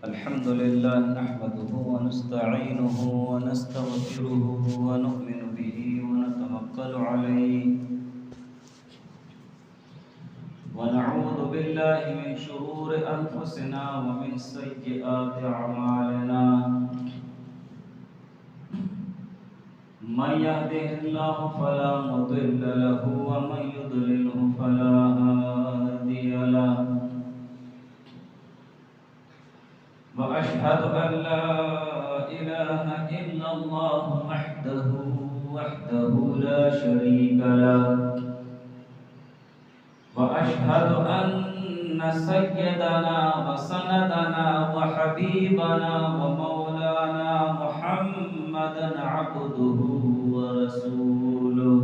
الحمد لله نحمده ونستعينه ونستغفره ونؤمن به ونتوكل عليه ونعوذ بالله من شرور أنفسنا ومن سيئات أعمالنا من يهده الله فلا مضل له ومن يضلله فلا هادي له وأشهد أن لا إله إلا الله وحده لا شريك له وأشهد أن سيدنا وسندنا وحبيبنا ومولانا محمدا عبده ورسوله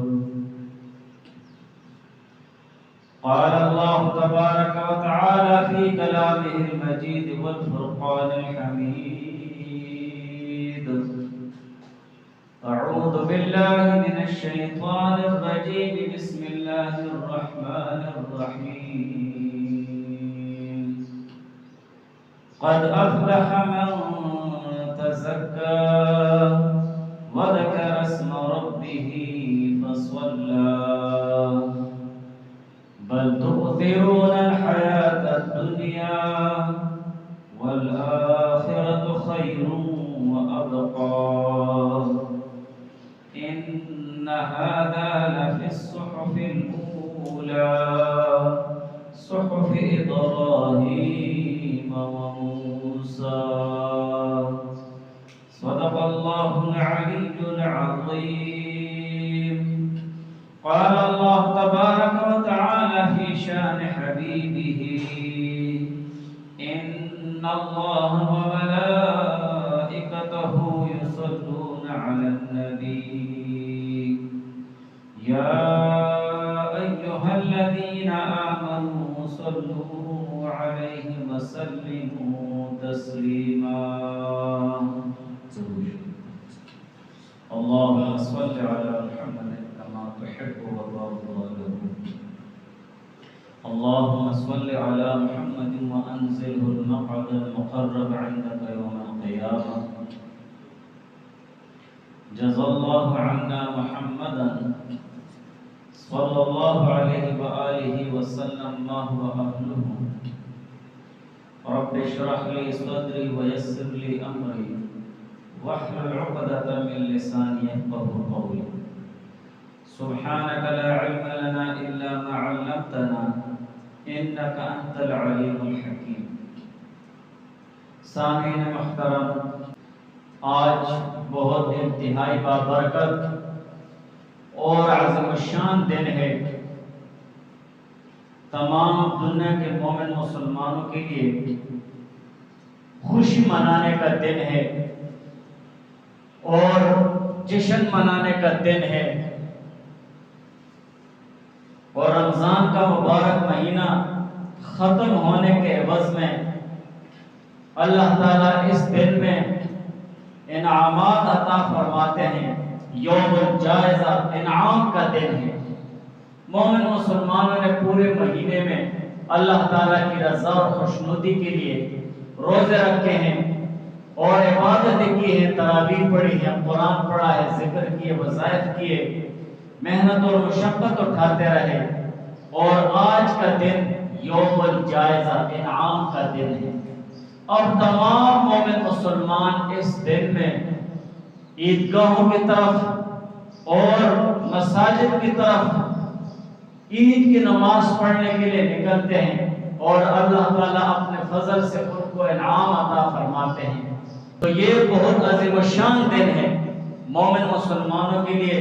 قال الله تبارك وتعالى في كلامه المجيد والفرقان الحميد أعوذ بالله من الشيطان الرجيم بسم الله الرحمن الرحيم قد أفلح من تزكى وذكر اسم ربه فصلى بل تؤثرون الحياة الدنيا والآخرة خير وأبقى إن هذا لفي الصحف الأولى صحف إبراهيم وموسى صدق الله العلي العظيم قال الله تبارك وتعالى في شان حبيبه إن الله وملائكته يصلون على النبي يا أيها الذين آمنوا صلوا عليه وسلموا تسليما اللهم صل على محمد كما تحب وترضى له اللهم صل على محمد وأنزله المقعد المقرب عندك يوم القيامة جزا الله عنا محمدا صلى الله عليه وآله وسلم ما هو أهله رب اشرح لي صدري ويسر لي أمري واحلل عقدة من لساني يفقهوا قولي سبحانك لا علم لنا إلا ما علمتنا إنك أنت العليم الحكيم سامعین محترم، آج بہت انتہائی بابرکت اور عظیم الشان دن ہے۔ تمام دنیا کے مومن مسلمانوں کے لیے خوشی منانے کا دن ہے اور جشن منانے کا دن ہے، اور رمضان کا مبارک مہینہ ختم ہونے کے عوض میں اللہ تعالیٰ اس دن میں انعامات عطا فرماتے ہیں۔ یوم الجائزہ انعام کا دن ہے۔ مومن مسلمانوں نے پورے مہینے میں اللہ تعالیٰ کی رضا اور خوشنودی کے لیے روزے رکھے ہیں اور عبادتیں کی ہیں، تراویح پڑھی ہے، قرآن پڑھا ہے، ذکر کیے، وظائف کیے، محنت اور مشقت اٹھاتے رہے، اور آج کا دن یوم الجائزہ انعام کا دن ہے۔ اور تمام مومن مسلمان اس دن میں عیدگاہوں کی طرف اور مساجد کی طرف عید کی نماز پڑھنے کے لیے نکلتے ہیں، اور اللہ تعالیٰ اپنے فضل سے ان کو انعام عطا فرماتے ہیں۔ تو یہ بہت عظیم الشان دن ہے، مومن مسلمانوں کے لیے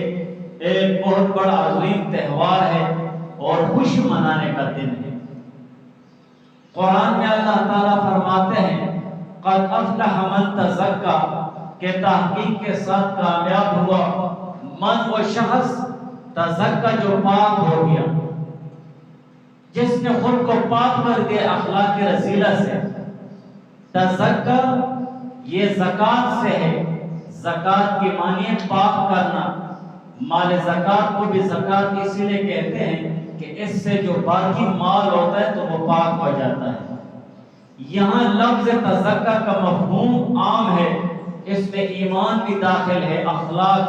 ایک بہت بڑا عظیم تہوار ہے اور خوشی منانے کا دن ہے۔ قرآن میں اللہ تعالیٰ فرماتے ہیں قد افلح من تزکا، کہ تحقیق کے ساتھ کامیاب ہوا من وہ شخص تزکا جو پاک ہو گیا، جس نے خود کو پاک کر دیا اخلاق رذیلہ سے۔ تزکا یہ زکوٰۃ سے ہے، زکوٰۃ کی معنی ہے پاک کرنا۔ مال زکوٰۃ کو بھی زکوٰۃ اسی لیے کہتے ہیں کہ اس سے جو باقی مال ہوتا ہے تو وہ پاک ہو جاتا ہے۔ یہاں لفظ تزکا کا مفہوم عام ہے، اس میں ایمان بھی داخل ہے، اخلاق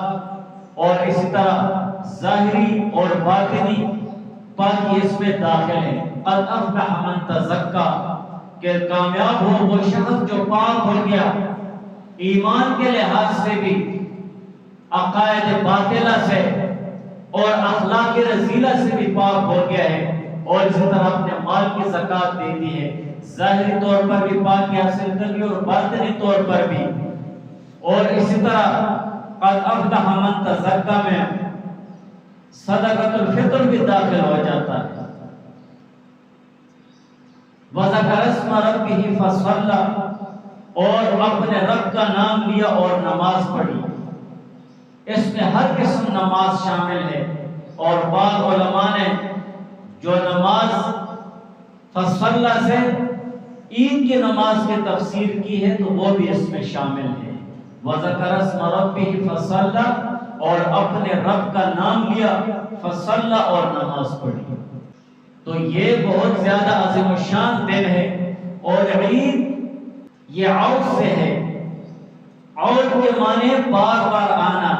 اور اسی طرح ظاہری اور باطنی پاکی اس میں داخل ہے۔ قد افلح من تزکا، کہ کامیاب ہو وہ شخص جو پاک ہو گیا، ایمان کے لحاظ سے بھی، عقائد باطلہ سے اور اخلاق رذیلہ سے بھی پاک ہو گیا ہے، اور اسی طرح اپنے مال کی زکوٰۃ دے دی ہے، ظاہری طور پر بھی پاکی حاصل کر لی اور باطنی طور پر بھی۔ اور اسی طرح قد افلح من تزکا میں صدقۃ الفطر بھی داخل ہو جاتا ہے۔ وذکر اسم ربہ فصلی، اور اپنے رب کا نام لیا اور نماز پڑھی۔ اس میں ہر قسم نماز شامل ہے، اور بعض علماء نے جو نماز فصلی سے عید کی نماز کی تفسیر کی ہے تو وہ بھی اس میں شامل ہے۔ وذکر اسم ربہ فصلی، اور اپنے رب کا نام لیا، فصلی اور نماز پڑھی۔ تو یہ بہت زیادہ عظیم الشان دن ہے، اور عید یہ عود سے ہے۔ عود کے معنی بار بار آنا۔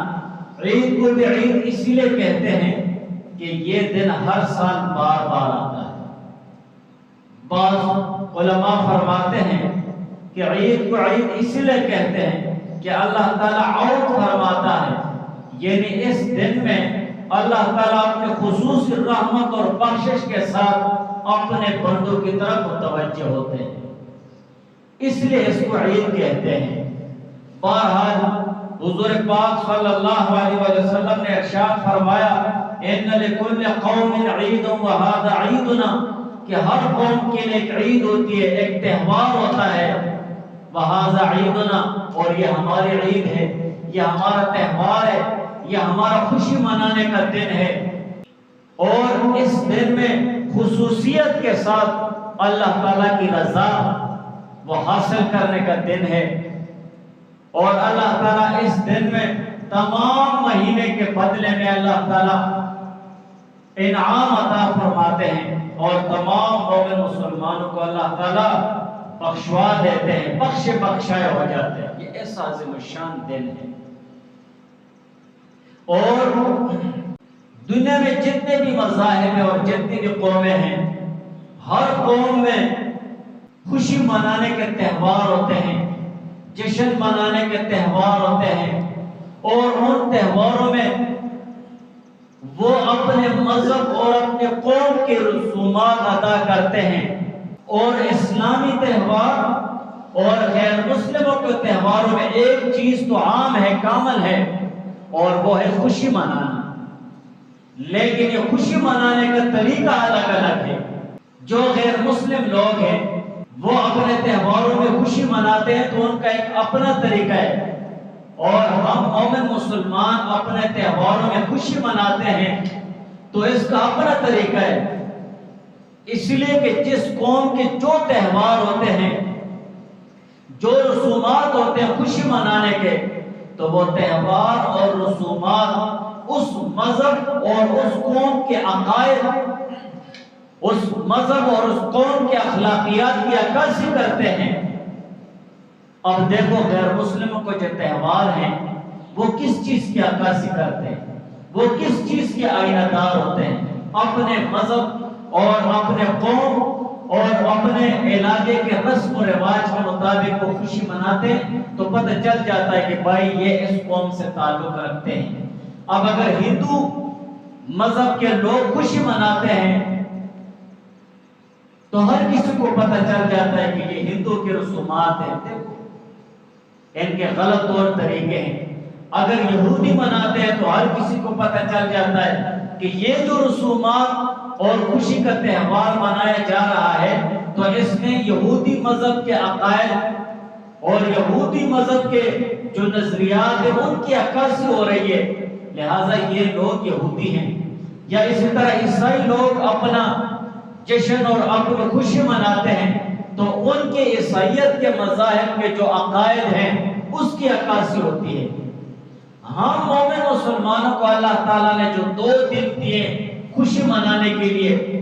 عید کو بھی عید اسی لیے کہتے ہیں کہ یہ دن ہر سال بار بار آتا ہے۔ بعض علماء فرماتے ہیں کہ عید کو عید اسی لیے کہتے ہیں کہ اللہ تعالیٰ عود فرماتا ہے، یعنی اس دن میں اللہ تعالیٰ اپنے خصوصی رحمت اور بخشش کے ساتھ اپنے بندوں کی طرف متوجہ ہوتے ہیں، اس لیے اس کو عید کہتے ہیں۔ بہرحال حضور پاک صلی اللہ علیہ وسلم نے ارشاد فرمایا، ان لکل قوم عید وہذا عیدنا، کہ ہر قوم کے لیے ایک عید ہوتی ہے، ایک تہوار ہوتا ہے، وہذا عیدنا، اور یہ ہماری عید ہے، یہ ہمارا تہوار ہے، یہ ہمارا خوشی منانے کا دن ہے۔ اور اس دن میں خصوصیت کے ساتھ اللہ تعالیٰ کی رضا وہ حاصل کرنے کا دن ہے، اور اللہ تعالیٰ اس دن میں تمام مہینے کے بدلے میں اللہ تعالیٰ انعام عطا فرماتے ہیں، اور تمام مومن مسلمانوں کو اللہ تعالیٰ بخشوا دیتے ہیں، بخشے بخشائے ہو جاتے ہیں۔ یہ ایسا عظیم الشان دن ہے۔ اور دنیا میں جتنے بھی مذاہب ہیں اور جتنی بھی قومیں ہیں، ہر قوم میں خوشی منانے کے تہوار ہوتے ہیں، جشن منانے کے تہوار ہوتے ہیں، اور ان تہواروں میں وہ اپنے مذہب اور اپنے قوم کے رسومات ادا کرتے ہیں۔ اور اسلامی تہوار اور غیر مسلموں کے تہواروں میں ایک چیز تو عام ہے، کامن ہے، اور وہ ہے خوشی منانا۔ لیکن یہ خوشی منانے کا طریقہ الگ الگ ہے۔ جو غیر مسلم لوگ ہیں وہ اپنے تہواروں میں خوشی مناتے ہیں تو ان کا ایک اپنا طریقہ ہے، اور ہم مومن مسلمان اپنے تہواروں میں خوشی مناتے ہیں تو اس کا اپنا طریقہ ہے۔ اس لیے کہ جس قوم کے جو تہوار ہوتے ہیں، جو رسومات ہوتے ہیں خوشی منانے کے، تو وہ تہوار اور رسومات اس مذہب اور اس قوم کے عقائد، اس مذہب اور اس قوم کے اخلاقیات کی عکاسی کرتے ہیں۔ اب دیکھو غیر مسلموں کو جو تہوار ہیں وہ کس چیز کی عکاسی کرتے ہیں، وہ کس چیز کے آئینہ دار ہوتے ہیں، اپنے مذہب اور اپنے قوم اور اپنے علاقے کے رسم و رواج کے مطابق وہ خوشی مناتے ہیں، تو پتہ چل جاتا ہے کہ بھائی یہ اس قوم سے تعلق رکھتے ہیں۔ اب اگر ہندو مذہب کے لوگ خوشی مناتے ہیں تو ہر کسی کو پتہ چل جاتا ہے کہ یہ ہندو کے رسومات ہیں، دیکھو ان کے غلط طور طریقے ہیں۔ اگر یہودی مناتے ہیں تو ہر کسی کو پتہ چل جاتا ہے کہ یہ جو رسومات اور خوشی کا تہوار منایا جا رہا ہے تو اس میں یہودی مذہب کے عقائد اور یہودی مذہب کے جو نظریات ہیں ان کی عکاسی ہو رہی ہے، لہٰذا یہ لوگ یہودی ہیں۔ یا اسی طرح عیسائی لوگ اپنا جشن اور اپنی خوشی مناتے ہیں تو ان کے عیسائیت کے مذاہب کے جو عقائد ہیں اس کی عکاسی ہوتی ہے۔ ہم مومن مسلمانوں کو اللہ تعالیٰ نے جو 2 دن دیے خوشی منانے کے لیے،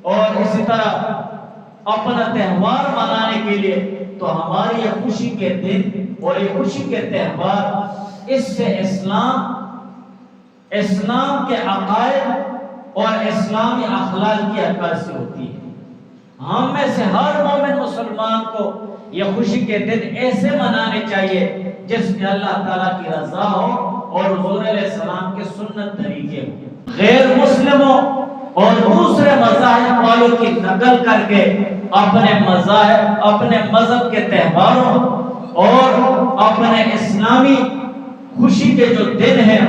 اور اسی طرح اپنا تہوار منانے کے لیے، تو ہماری یہ خوشی کے دن اور یہ خوشی کے تہوار، اس سے اسلام کے عقائد اور اسلامی اخلاق کی عکاسی ہوتی ہے۔ ہم میں سے ہر مومن مسلمان کو یہ خوشی کے دن ایسے منانے چاہیے جس میں اللہ تعالیٰ کی رضا ہو اور حضور علیہ السلام کے سنت طریقے ہو۔ غیر مسلموں اور دوسرے مذاہب والوں کی نقل کر کے اپنے مذاہب، اپنے مذہب کے تہواروں اور اپنے اسلامی خوشی کے جو دن ہیں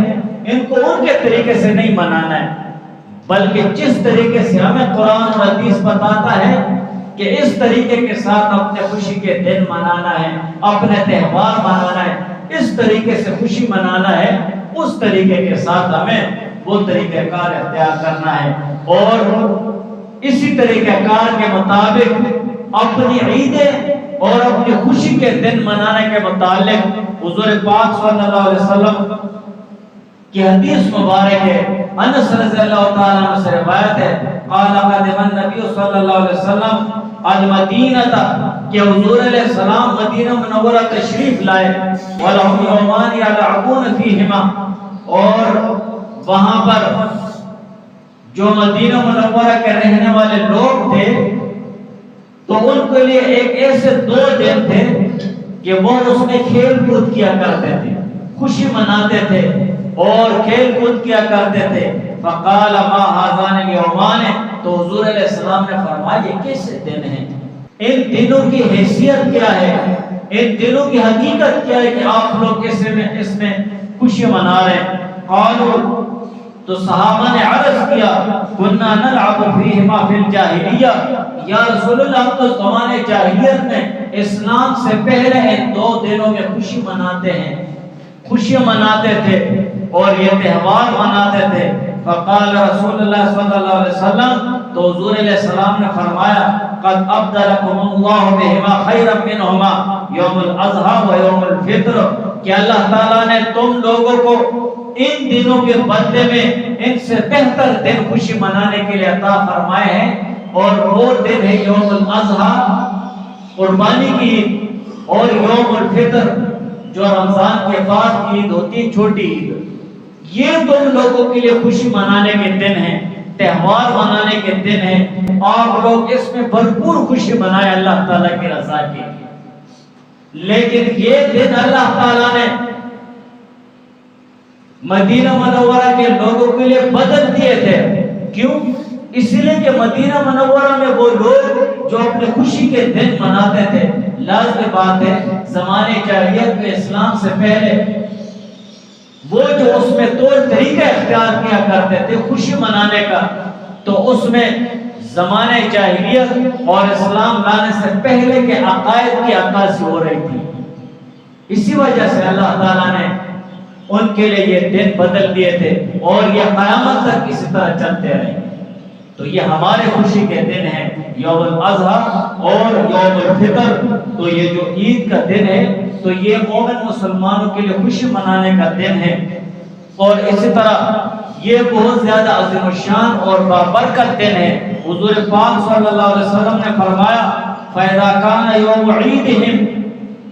ان کو ان کے طریقے سے نہیں منانا ہے، بلکہ جس طریقے سے ہمیں قرآن اور حدیث بتاتا ہے کہ اس طریقے کے ساتھ اپنے خوشی کے دن منانا ہے، اپنے تہوار منانا ہے، اس طریقے سے خوشی منانا ہے، اس طریقے کے ساتھ ہمیں وہ طریقہ کار اختیار کرنا ہے، اور اسی طریقہ کار کے مطابق اپنی عیدیں اور اپنی خوشی کے دن منانے کے متعلق حضور پاک صلی اللہ علیہ وسلم کی حدیث مبارک ہے۔ انس رضی اللہ تعالیٰ عنہ سے روایت ہے، قال قدم النبی صلی اللہ علیہ وسلم المدینہ، کہ حضور علیہ السلام مدینہ منورہ تشریف لائے، وَلَهُمْ يَوْمَانِ يَلْعَبُونَ فِيهِمَا، اور وہاں پر جو مدینہ منورہ کے رہنے والے لوگ تھے تو ان کے لیے ایک ایسے 2 دن تھے کہ وہ اس میں کھیل کود کیا کرتے تھے، خوشی مناتے تھے اور کھیل کود کیا کرتے تھے۔ فقال ما هذان اليومان، تو حضور علیہ السلام نے فرمایا یہ کیسے دن ہیں، ان دنوں کی حیثیت کیا ہے، ان دنوں کی حقیقت کیا ہے کہ آپ لوگ اس میں خوشی منا رہے ہیں۔ قالوا، تو صحابہ نے عرض کیا، كنا نلعب فيهما في الجاہلیہ، یا رسول اللہ ہم تو زمانے جاہلیت میں اسلام سے پہلے ان 2 دنوں میں خوشی مناتے ہیں، خوشی مناتے تھے اور یہ تہوار مناتے تھے۔ فقال رسول اللہ صلی اللہ علیہ وسلم، تو حضور علیہ السلام نے فرمایا، قد ابدلکم اللہ بہما خیرا منہما یوم الاضحیٰ و یوم الفطر، کہ اللہ تعالیٰ نے تم لوگوں کو ان دنوں کے بدلے میں ان سے بہتر دن خوشی منانے کے لیے عطا فرمائے ہیں، اور وہ دن ہے یوم الاضحیٰ قربانی کی عید، اور یوم الفطر جو رمضان کے بعد کی عید ہوتی ہے، چھوٹی عید۔ یہ تم لوگوں کے لیے خوشی منانے کے دن ہیں، تہوار منانے کے دن ہیں، آپ لوگ اس میں بھرپور خوشی منائیں اللہ تعالیٰ کی رضا کے لیے۔ لیکن یہ دن اللہ تعالیٰ نے مدینہ منورہ کے لوگوں کے لیے بدل دیے تھے۔ کیوں؟ اس لیے کہ مدینہ منورہ میں وہ لوگ جو اپنے خوشی کے دن مناتے تھے، لازم بات ہے زمانے جاہلیت میں اسلام سے پہلے وہ جو اس میں طور طریقہ اختیار کیا کرتے تھے خوشی منانے کا، تو اس میں زمانے جاہلیت اور اسلام لانے سے پہلے کے عقائد کی عکاسی ہو رہی تھی۔ اسی وجہ سے اللہ تعالیٰ نے ان کے لیے یہ دن بدل دیے تھے، اور یہ قیامت تک اسی طرح چلتے رہیں گے۔ تو یہ ہمارے خوشی کے دن ہیں، یوم الاضحیٰ اور یوم الفطر۔ تو یہ جو عید کا دن ہے تو یہ مومن مسلمانوں کے لیے خوشی منانے کا دن ہے، اور اسی طرح یہ بہت زیادہ عظیم الشان اور بابرکت دن ہے۔ حضور پاک صلی اللہ علیہ وسلم نے فرمایا، فَإِذَا كَانَ يَوْمُ عِيدِهِمْ،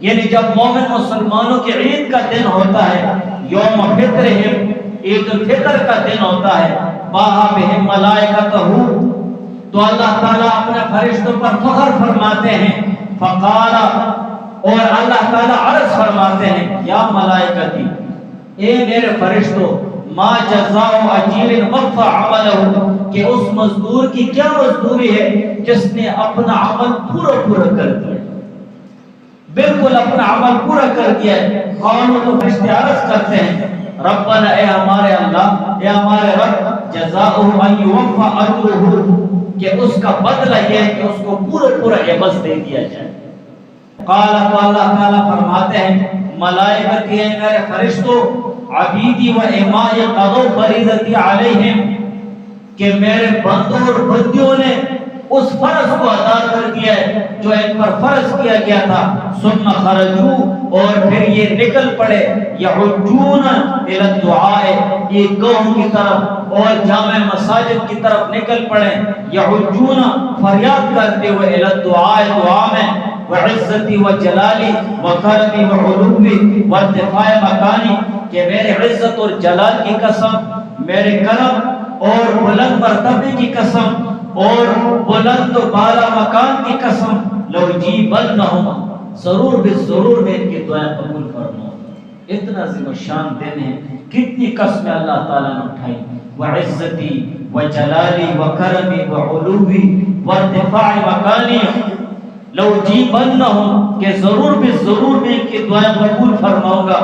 یعنی جب مومن مسلمانوں کی عید کا دن ہوتا ہے، یوم فطرہم، عید الفطر کا دن ہوتا ہے، باہا بہم ملائکتہ، تو اللہ تعالیٰ اپنے فرشتوں پر فخر فرماتے ہیں، فقالا، اور اللہ تعالیٰ عرض فرماتے ہیں، یا ملائکتی، اے میرے فرشتوں، ما جزاء اجیر وفى عملہ، کہ اس مزدور کی کیا مزدوری ہے جس نے اپنا عمل پورا کر دیا، بالکل اپنا عمل پورا کر دیا ہے۔ قالوا، تو فرشتے عرض کرتے ہیں، ربنا، اے ہمارے اللہ، اے ہمارے رب، جزاؤہ ان یوفى اجرہ، کہ اس کا بدلہ یہ ہے کہ اس کو پورا عوض دے دیا جائے۔ قال، تو اللہ تعالیٰ فرماتے ہیں، ملائکتی، اے میرے فرشتوں، عبیدی و امائی قضوا فریضتی علیہم، کہ میرے بندوں اور بندیوں نے اس فرض کو ادا کر دیا ہے جو ان پر فرض کیا گیا تھا. ثم خرجوا اور پھر یہ نکل پڑے یحجون الی الدعاء عیدگاہوں کی طرف اور جامع مساجد کی طرف نکل پڑے یحجون فریاد کرتے ہوئے الی الدعاء دعا میں وعزتی وجلالی وکرمی وعلوی وارتفاع مکانی کہ میرے عزت اور جلال کی قسم میرے کرم اور بلند مرتبے کی قسم اور بلند و بالا مکان کی قسم لأجیبنہم ضرور بالضرور میں ان کی دعائیں قبول فرماؤں. اتنا عظیم الشان دن ہے. کتنی قسمیں اللہ تعالیٰ نے اٹھائی وعزتی وجلالی وکرمی وعلوی وارتفاع مکانی لأجیبنہم کہ ضرور بالضرور میں ان کی دعائیں قبول فرماؤں گا.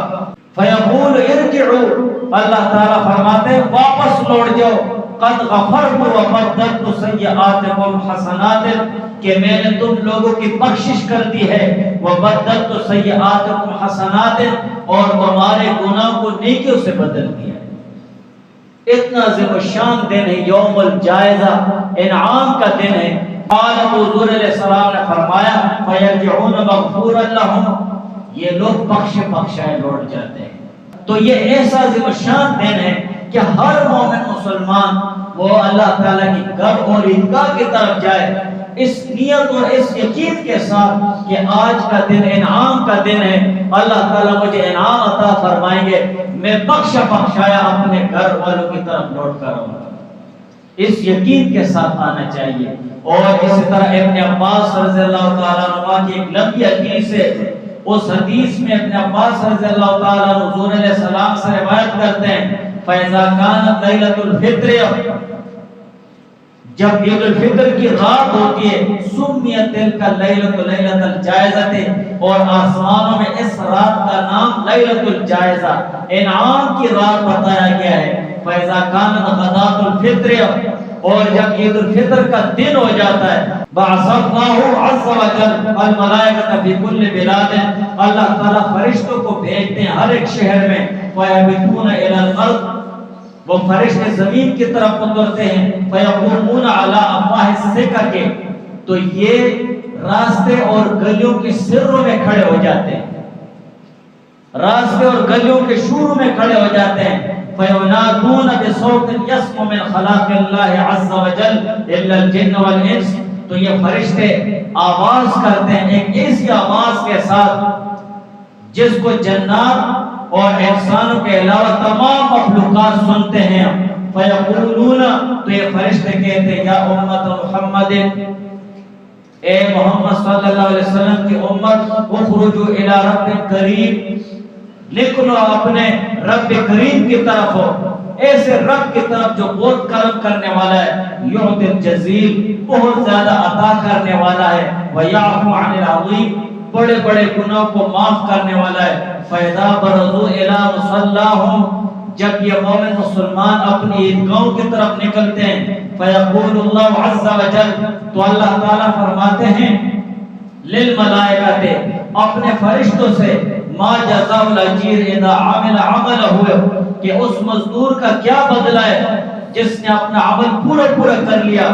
فیقول ارجعوا اللہ تعالیٰ فرماتے واپس لوٹ جاؤ قد غفرت وبدلت سیئاتکم حسنات کہ میں نے تم لوگوں کی بخشش کر دی ہے وبدلت سیئاتکم حسنات اور تمہارے گناہ کو نیکیوں سے بدل دیا ہے. اتنا عظیم الشان دن ہے. یوم الجائزہ انعام کا دن ہے. قال حضور علیہ السلام نے فرمایا فیرجعون مغفورا لهم یہ لوگ بخشے بخشائے لوٹ جاتے ہیں. تو یہ ایسا عظیم الشان دن ہے کہ ہر مومن مسلمان وہ اللہ تعالیٰ کی گھر اور عیدگاہ کی طرف جائے اس نیت اور اس یقین کے ساتھ کہ آج کا دن انعام کا دن ہے. اللہ تعالیٰ مجھے انعام عطا فرمائیں گے. میں بخشا بخشایا اپنے گھر والوں کی طرف لوٹ کر آؤں گا. اس یقین کے ساتھ آنا چاہیے. اور اسی طرح ابن عباس رضی اللہ تعالیٰ عنہ کی ایک لمبی حدیث ہے. اس حدیث میں ابن عباس رضی اللہ تعالیٰ عنہ حضور علیہ السلام سے روایت کرتے ہیں فَإِذَا كَانَتْ لَيْلَةُ الْفِطْرِ جب عید الفطر کی رات ہوتی ہے سمیت تلک لیلۃ لیلۃ الجائزہ اور آسمانوں میں اس رات کا نام لیلۃ الجائزہ انعام کی رات بتایا گیا ہے. فَإِذَا كَانَتْ غَدَاةُ الْفِطْرِ اور جب عید الفطر کا دن ہو جاتا ہے بَعَثَ اللَّهُ عَزَّ وَجَلَّ الْمَلَائِكَةَ فِي كُلِّ بِلَادٍ اللہ تعالیٰ فرشتوں کو بھیجتے ہیں ہر ایک شہر میں فَيَبِتُونَ إِلَى الْأَرْضِ وہ فرشتے زمین کی طرف اترتے ہیں فَيَقُومُونَ عَلَىٰ أَفْوَاهِ السِّكَكِ تو یہ راستے اور گلیوں کے سروں میں کھڑے ہو جاتے ہیں. راستے اور گلیوں کے شروع میں کھڑے ہو جاتے ہیں فَيُنَادُونَ بِصَوْتٍ يَسْمُعُ مِنْ خَلَاقِ اللَّهِ عَزَّ وَجَلَّ إِلَّا الْجِنَّ وَالْإِنسِ تو یہ فرشتے آواز کرتے ہیں ایک ایسی آواز کے ساتھ جس کو جنات اور انسانوں کے علاوہ تمام مخلوقات سنتے ہیں. فَيَقُولُونَ تو یہ فرشتے کہتے ہیں یا امت محمد اے محمد صلی اللہ علیہ وسلم کی امت اخرجوا الی رب کریم نکلو اپنے رب کریم کی طرف ہو ایسے رب کی طرف جو بہت کرم کرنے والا ہے یعطی الجزیل بہت زیادہ عطا کرنے والا ہے ویعفو عن العظیم بڑے بڑے گناہوں کو معاف کرنے والا ہے. فَإِذَا بَرَزُوا إِلَىٰ مُصَلَّاهُمْ جب یہ مومن مسلمان اپنی عیدگاہوں کی طرف نکلتے ہیں فَيَقُولُ اللَّهُ عَزَّ وَجَلَّ تو اللہ تعالیٰ فرماتے ہیں لِلْمَلَائِكَةِ اپنے فرشتوں سے ما جزاء الاجیر اذا عمل عمله کہ اس مزدور کا کیا بدلہ ہے جس نے اپنا عمل پورا کر لیا.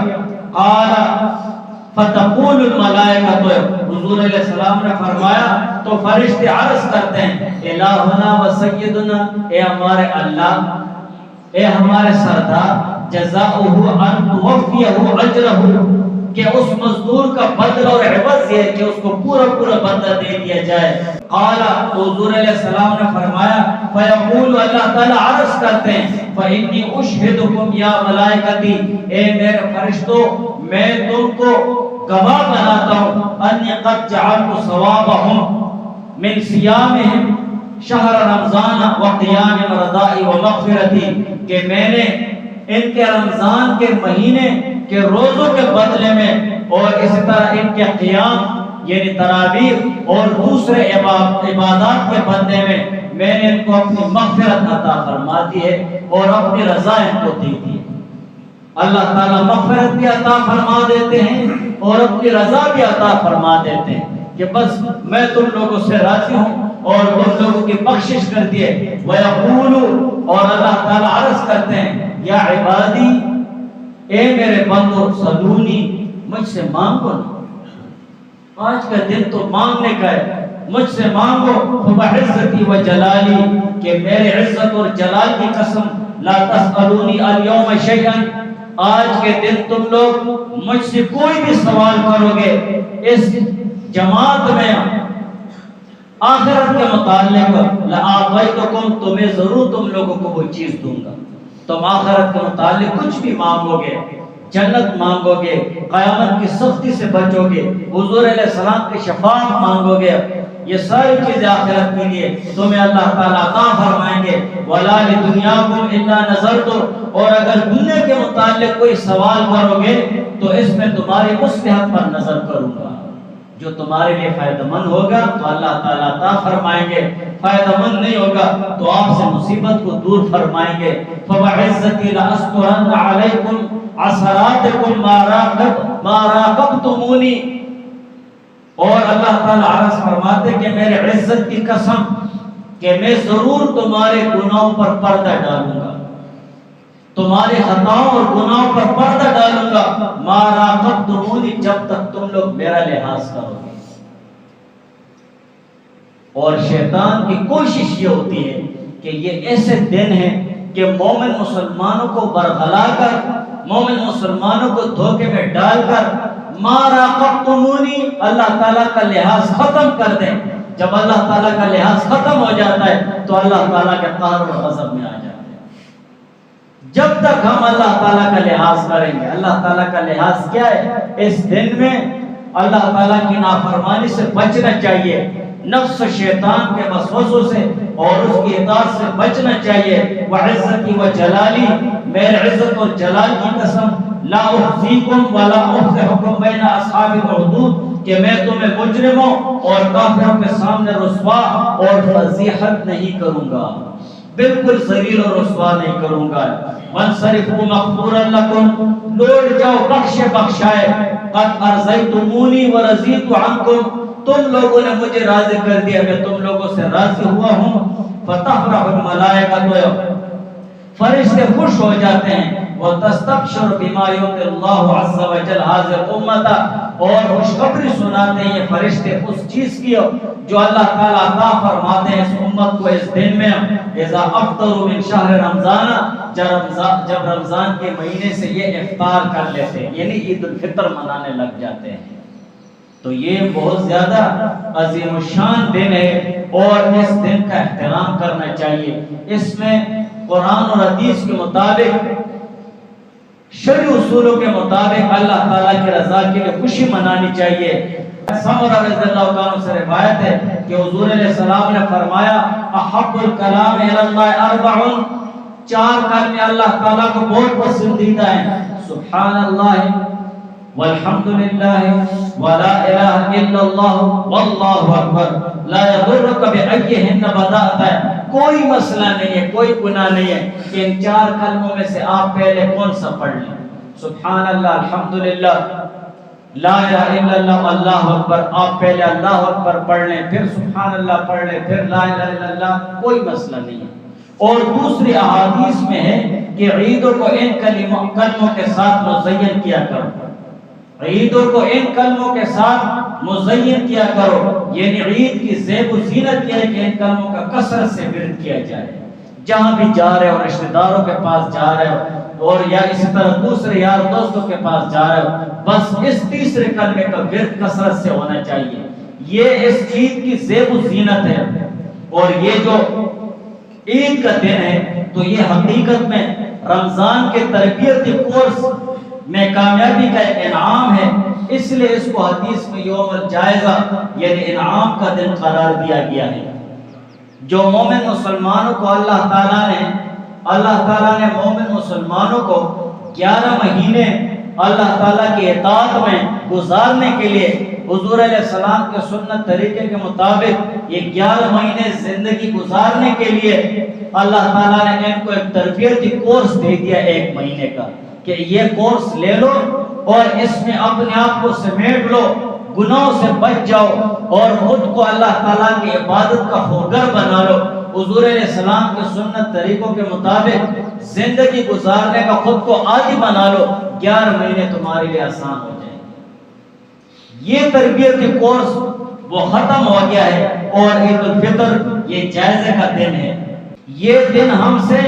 قال فتقول الملائکہ حضور علیہ السلام نے فرمایا تو فرشتے عرض کرتے ہیں الہنا و سیدنا اے ہمارے اللہ اے ہمارے سردار جزاؤہ ان توفیہ اجرہ کہ اس مزدور کا بدلہ اور عوض یہ ہے کہ اس کو پورا بدلہ دے دیا جائے. قال حضور علیہ السلام نے فرمایا فیقول اللہ تعالی عرض کرتے ہیں فإنی اشہدکم یا ملائکتی اے میرے فرشتوں میں تم کو گواہ بناتا ہوں انی قد جعلت ثوابہم من صیامہم شہر رمضان و قیام رضائی و مغفرتی کہ میں نے ان کے رمضان کے مہینے کے روزوں کے بدلے میں اور اسی طرح ان کے قیام یعنی تراویح اور دوسرے عبادات کے بدلے میں نے ان کو اپنی مغفرت عطا فرما دی ہے اور اپنی رضا ان کو دی ہے. اللہ تعالیٰ مغفرت بھی عطا فرما دیتے ہیں اور اپنی رضا بھی عطا فرما دیتے ہیں کہ بس میں تم لوگوں سے راضی ہوں اور تم لوگوں کی بخشش کر دیے. وَيَقُولُ اور اللہ تعالیٰ عرض کرتے ہیں یا عبادی اے میرے بندو صلونی مجھ سے مانگو نا، آج کا دن تو مانگنے کا ہے، مجھ سے مانگو فبعزتی و جلالی، کہ میرے عزت اور جلال کی قسم لا تسألونی اليوم شیئا، آج کے دن تم لوگ مجھ سے کوئی بھی سوال کرو گے اس جماعت میں آخرت کے متعلق لآتیتکم، تمہیں ضرور تم لوگوں کو وہ چیز دوں گا۔ تم آخرت کے متعلق کچھ بھی مانگو گے، جنت مانگو گے، قیامت کی سختی سے بچو گے، حضور علیہ السلام کی شفاعت مانگو گے، یہ ساری چیزیں آخرت کے لیے تمہیں اللہ تعالیٰ عطا فرمائیں گے۔ وَلَا لِدُنْيَاكُمْ إِلَّا نَظَرْتُ، اور اگر دنیا کے متعلق کوئی سوال کرو گے تو اس میں تمہاری مصلحت پر نظر کروں گا، جو تمہارے لیے فائدہ مند ہوگا تو اللہ تعالیٰ عطا فرمائیں گے، فائدہ مند نہیں ہوگا تو آپ سے مصیبت کو دور فرمائیں گے۔ فَوَعِزَّتِي لَأَسْتُرَنَّ عَلَيْكُمْ عَثَرَاتِكُمْ مَا رَاقَبْتُمُونِي، اور اللہ تعالیٰ عرض فرماتے کہ میرے عزت کی قسم کہ میں ضرور تمہارے گناہوں پر پردہ ڈالوں گا، تمہارے خطاؤں اور گناہوں پر پردہ ڈالوں گا، ما راقبتمونی، جب تک تم لوگ میرا لحاظ کرو گے۔ اور شیطان کی کوشش یہ ہوتی ہے کہ یہ ایسے دن ہیں کہ مومن مسلمانوں کو برگلا کر، مومن مسلمانوں کو دھوکے میں ڈال کر ما راقبتمونی، اللہ تعالیٰ کا لحاظ ختم کر دیں۔ جب اللہ تعالیٰ کا لحاظ ختم ہو جاتا ہے تو اللہ تعالیٰ کے قہر و غضب میں آ جاتے ہیں۔ جب تک ہم اللہ تعالیٰ کا لحاظ کریں گے، اللہ تعالیٰ کا لحاظ کیا ہے؟ اس دن میں اللہ تعالیٰ کی نافرمانی سے بچنا چاہیے، نفس شیطان کے وسوسوں سے اور اس کی اطاعت سے بچنا چاہیے۔ وعزتی و جلالی، میرے عزت اور جلال کی قسم لا احزیکم ولا افضحکم بین اصحاب الحدود، کہ میں تمہیں مجرموں اور کافروں کے سامنے رسوا اور فضیحت نہیں کروں گا، بالکل ذلیل اور رسوا نہیں کروں گا۔ وانصرفوا مغفورا لکم، لوٹ جاؤ بخشے بخشائے، قد ارضیتمونی ورضیت عنکم، تم لوگوں نے مجھے راضی کر دیا، میں تم لوگوں سے راضی ہوا ہوں۔ فتفرح الملائکۃ، فرشتے خوش ہو جاتے ہیں، وتستبشر بما یؤتی اللہ عز وجل هذه الامة، اور خوشخبری سناتے ہیں یہ فرشتے اس چیز کی جو اللہ تعالیٰ عطا فرماتے ہیں اس امت کو اس دن میں۔ اذا افطروا من شہر رمضان، جب رمضان کے مہینے سے یہ افطار کر لیتے ہیں، یعنی عید الفطر منانے لگ جاتے ہیں، تو یہ بہت زیادہ عظیم الشان دن ہے اور اس دن کا احترام کرنا چاہیے۔ اس میں قرآن اور حدیث کے مطابق، شرعی اصولوں کے مطابق اللہ تعالیٰ کی رضا کے لیے خوشی منانی چاہیے۔ سمرہ رضی اللہ تعالیٰ سے روایت ہے کہ حضور علیہ السلام نے فرمایا احب الکلام الی اللہ اربع، چار کلمے اللہ تعالیٰ کو بہت پسندیدہ ہیں، سبحان اللہ والحمدللہ ولا الہ الا اللہ واللہ اکبر لا یضرک بأیہن بدأت، کوئی مسئلہ نہیں ہے، کوئی گناہ نہیں ہے کہ ان چار کلموں میں سے آپ پہلے کون سا پڑھ لیں، سبحان اللہ، الحمدللہ، لا الہ الا اللہ، اللہ اکبر، آپ پہلے اللہ اکبر پڑھ لیں، پھر سبحان اللہ پڑھ لیں، پھر لا الہ الا اللہ، کوئی مسئلہ نہیں ہے۔ اور دوسری احادیث میں ہے کہ عیدوں کو ان کلموں کے ساتھ مزین کیا کرو، عیدوں کو ان کلموں کے ساتھ مزین کیا کرو، یعنی عید کی زیب و زینت یہ ہے کہ ان کلموں کا کثرت سے ورد کیا جائے، جہاں بھی جا رہے ہو، رشتہ داروں کے پاس جا رہے ہو اور یا اسی طرح دوسرے یار دوستوں کے پاس جا رہے ہو، بس اس تیسرے کلمے کا ورد کثرت سے ہونا چاہیے۔ یہ اس عید کی زیب و زینت ہے، اور یہ جو عید کا دن ہے تو یہ حقیقت میں رمضان کے تربیتی کورس میں کامیابی کا ایک انعام ہے، اس لیے اس کو حدیث میں یوم الجائزہ یعنی انعام کا دن قرار دیا گیا ہے۔ جو مومن مسلمانوں کو اللہ تعالیٰ نے مومن مسلمانوں کو 11 مہینے اللہ تعالیٰ کی اطاعت میں گزارنے کے لیے حضور علیہ السلام کے سنت طریقے کے مطابق یہ 11 مہینے زندگی گزارنے کے لیے اللہ تعالیٰ نے ان کو ایک تربیتی کورس دے دیا 1 مہینے کا، کہ یہ کورس لے لو اور اس میں اپنے آپ کو سمیٹ لو، گناہوں سے بچ جاؤ اور خود کو اللہ تعالیٰ کی عبادت کا خوگر بنا لو، حضور علیہ السلام کے سنت طریقوں کے مطابق زندگی گزارنے کا خود کو عادی بنا لو، 11 مہینے تمہارے لیے آسان ہو جائیں۔ یہ تربیتی کورس وہ ختم ہو گیا ہے، اور عید الفطر یہ جائزے کا دن ہے۔ یہ دن ہم سے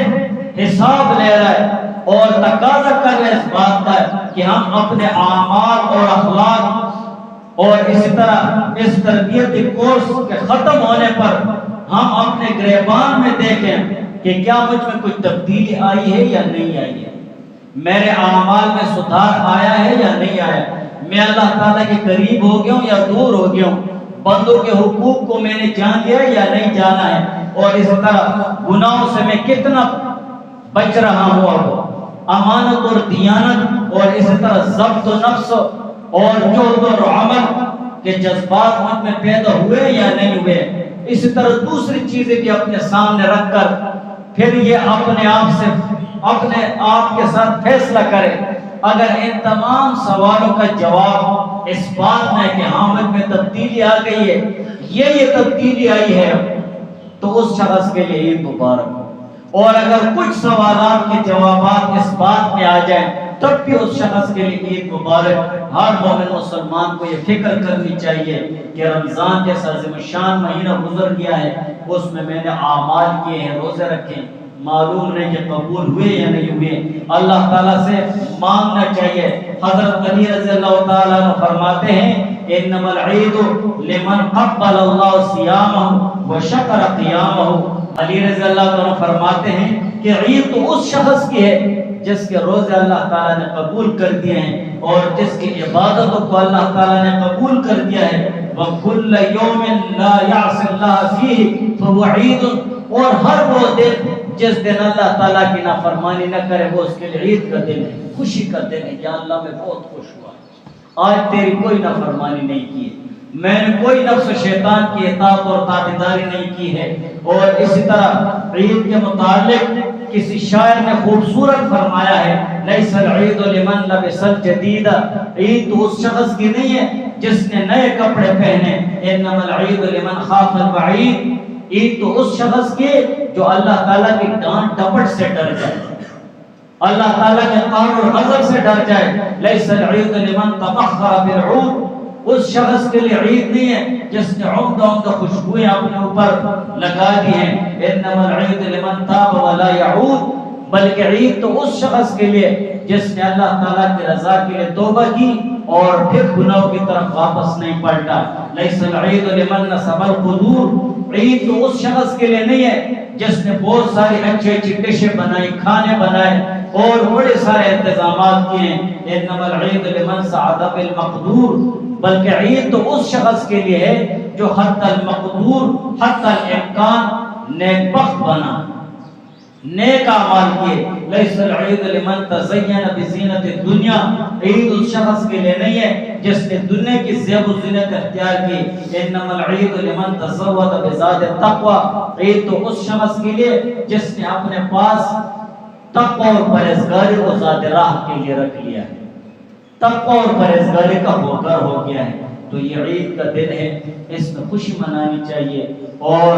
حساب لے رہا ہے اور تقاضا کر رہے اس بات کا کہ ہم اپنے اعمال اور اخلاق اور اسی طرح اس تربیتی کورس کے ختم ہونے پر ہم اپنے گریبان میں دیکھیں کہ کیا مجھ میں کوئی تبدیلی آئی ہے یا نہیں آئی ہے، میرے اعمال میں سدھار آیا ہے یا نہیں آیا، میں اللہ تعالیٰ کے قریب ہو گیا ہوں یا دور ہو گیا ہوں، بندوں کے حقوق کو میں نے جان لیا یا نہیں جانا ہے، اور اس طرح گناہوں سے میں کتنا بچ رہا ہوں، اب امانت اور دیانت اور اسی طرح ضبط و نفس اور جہد اور عمل کے جذبات مجھ میں پیدا ہوئے یا نہیں ہوئے۔ اسی طرح دوسری چیزیں بھی اپنے سامنے رکھ کر پھر یہ اپنے آپ کے ساتھ فیصلہ کرے۔ اگر ان تمام سوالوں کا جواب اس بات میں کہ ہاں مجھ میں تبدیلی آ گئی ہے، یہ تبدیلی آئی ہے، تو اس شخص کے لیے عید مبارک ہو۔ اور اگر کچھ سوالات کے جوابات اس بات میں آ جائیں تب بھی اس شخص کے لیے عید مبارک۔ ہر مومن مسلمان کو یہ فکر کرنی چاہیے کہ رمضان جیسا عظیم الشان مہینہ گزر گیا ہے، اس میں نے اعمال کیے ہیں، روزے رکھے، معلوم نہیں کہ قبول ہوئے یا نہیں ہوئے، اللہ تعالیٰ سے مانگنا چاہیے۔ حضرت علی رضی اللہ تعالیٰ عنہ فرماتے ہیں انما العید لمن قبل اللہ صیامہ وشکر قیامہ۔ علی رضی اللہ عنہ فرماتے ہیں کہ عید تو اس شخص کی ہے جس کے روزے اللہ تعالیٰ نے قبول کر دیے ہیں اور جس کی عبادتوں کو اللہ تعالیٰ نے قبول کر دیا ہے۔ وَكُلَّ يَوْمٍ لَا يَعْصِ اللَّهَ فِيهِ فَهُوَ عِيدٌ، اور ہر وہ دن جس دن اللہ تعالیٰ کی نافرمانی نہ کرے وہ اس کے لیے عید کا دن ہے، خوشی کا دن ہے۔ یا اللہ میں بہت خوش ہوا، آج تیری کوئی نافرمانی نہیں کی ہے، میں نے کوئی نفس و شیطان کی اطاعت اور تابعداری نہیں کی ہے۔ اور اسی طرح عید کے متعلق کسی شاعر نے خوبصورت فرمایا ہے لیس العید لمن لبس الجدید، عید تو اس شخص کی نہیں ہے جس نے نئے کپڑے پہنے، انما العید لمن خاف الوعید، عید تو اس شخص کی جو اللہ تعالیٰ کی ڈانٹ ڈپٹ سے ڈر جائے، اللہ تعالیٰ کے قہر اور غضب سے ڈر جائے۔ لیس العید لمن تطہر بالعود، اس شخص کے لیے عید نہیں ہے جس نے عمدہ خوشبوئیں اپنے اوپر لگا دی ہیں، انما العید لمن تاب ولا یعود، بلکہ عید تو اس شخص کے لیے جس نے اللہ تعالیٰ کی رضا کے لیے توبہ کی اور پھر گناہوں کی طرف واپس نہیں پلٹا۔ لیس العید لمن نصب القدور، عید تو اس شخص کے لیے نہیں ہے جس نے بہت ساری اچھی ڈشیں بنائی، کھانے بنائے اور بڑے سارے انتظامات کیے، انما العید لمن سعد بالمقدور، بلکہ عید تو اس شخص کے لیے ہے جو حتی المقدور حتی الامکان نیک بخت بنا، نیک اعمال کیے۔ لیس العید لمن تزین بزینت الدنیا، عید اس شخص کے لیے نہیں ہے جس نے دنیا کی زیب و زینت اختیار کی، انما العید لمن تزود بزاد التقوی، عید تو اس شخص کے لیے جس نے اپنے پاس تقوی اور پرہیزگاری کو ذات راہ کے لیے رکھ لیا ہے، تقوی اور پرہیزگاری کا ہوکر ہو گیا ہے۔ تو یہ عید کا دن ہے، اس میں خوشی منانی چاہیے اور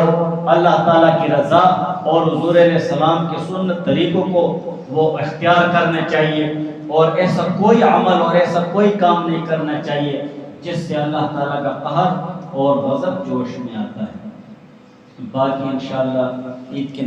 اللہ تعالیٰ کی رضا اور حضور علیہ السلام کے سنت طریقوں کو وہ اختیار کرنا چاہیے، اور ایسا کوئی عمل اور ایسا کوئی کام نہیں کرنا چاہیے جس سے اللہ تعالیٰ کا قہر اور غضب جوش میں آتا ہے۔ باقی انشاءاللہ عید کے